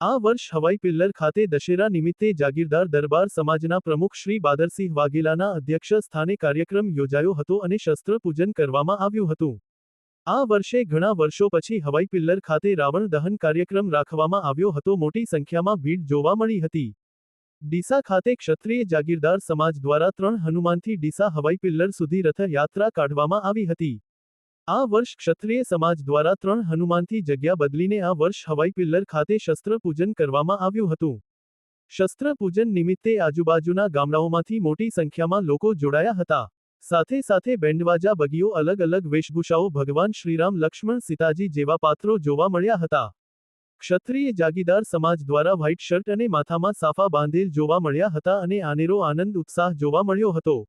આ વર્ષ હવાઈ પિલ્લર ખાતે દશેરા નિમિત્તે જાગીરદાર દરબાર સમાજના પ્રમુખ શ્રી બાદરસિંહ વાઘેલાના અધ્યક્ષ સ્થાને કાર્યક્રમ યોજાયો હતો અને શસ્ત્ર પૂજન કરવામાં આવ્યું હતું। આ વર્ષે ઘણા વર્ષો પછી હવાઈ પિલ્લર ખાતે રાવણ દહન કાર્યક્રમ રાખવામાં આવ્યો હતો। મોટી સંખ્યામાં ભીડ જોવા મળી હતી। ડીસા ખાતે ક્ષત્રિય જાગીરદાર સમાજ દ્વારા 3 હનુમાનથી ડીસા હવાઈ પિલ્લર સુધી રથ યાત્રા કાઢવામાં આવી હતી। આ વર્ષ ક્ષત્રિય સમાજ દ્વારા 3 હનુમાનથી જગ્યા બદલીને આ વર્ષ હવાઈ પિલ્લર ખાતે શસ્ત્ર પૂજન કરવામાં આવ્યું હતું। શસ્ત્ર પૂજન નિમિત્તે આજુબાજુના ગામડાઓમાંથી મોટી સંખ્યામાં લોકો જોડાયા હતા। સાથે સાથે બેન્ડવાજા બગીઓ અલગ અલગ વેશભૂષાઓ ભગવાન શ્રીરામ લક્ષ્મણ સીતાજી જેવા પાત્રો જોવા મળ્યા હતા। ક્ષત્રિય જાગીરદાર સમાજ દ્વારા વ્હાઇટ શર્ટ અને માથામાં સાફા બાંધેલ જોવા મળ્યા હતા અને આનેરો આનંદ ઉત્સાહ જોવા મળ્યો હતો।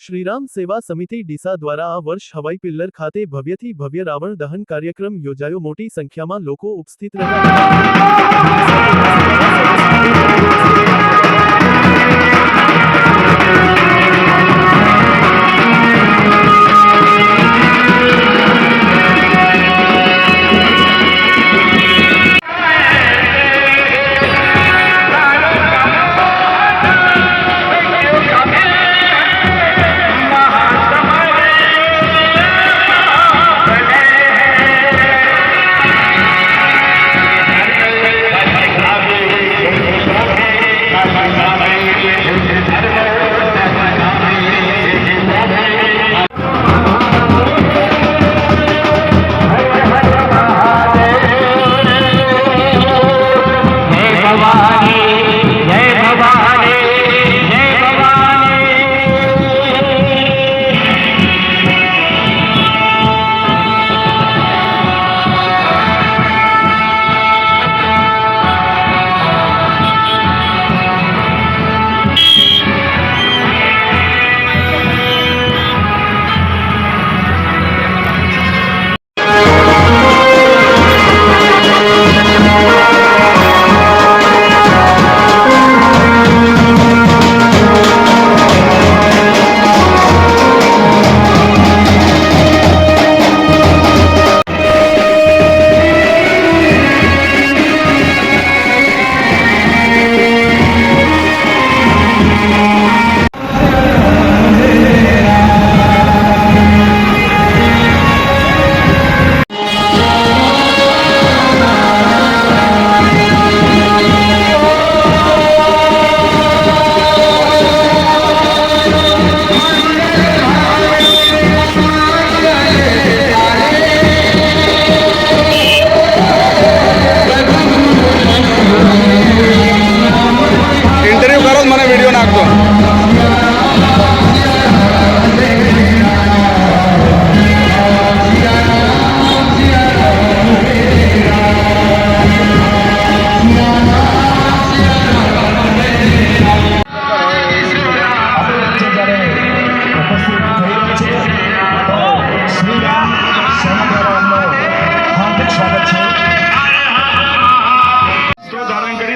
શ્રીરામ સેવા સમિતિ ડીસા દ્વારા આ વર્ષ હવાઈ પિલ્લર ખાતે ભવ્યથી ભવ્ય રાવણ દહન કાર્યક્રમ યોજાયો। મોટી સંખ્યામાં લોકો ઉપસ્થિત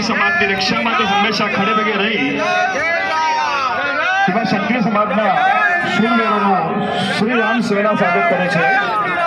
समाज की रक्षा में हमेशा खड़े पगे रही क्षत्रिय समाज श्री राम सेना स्वागत करे।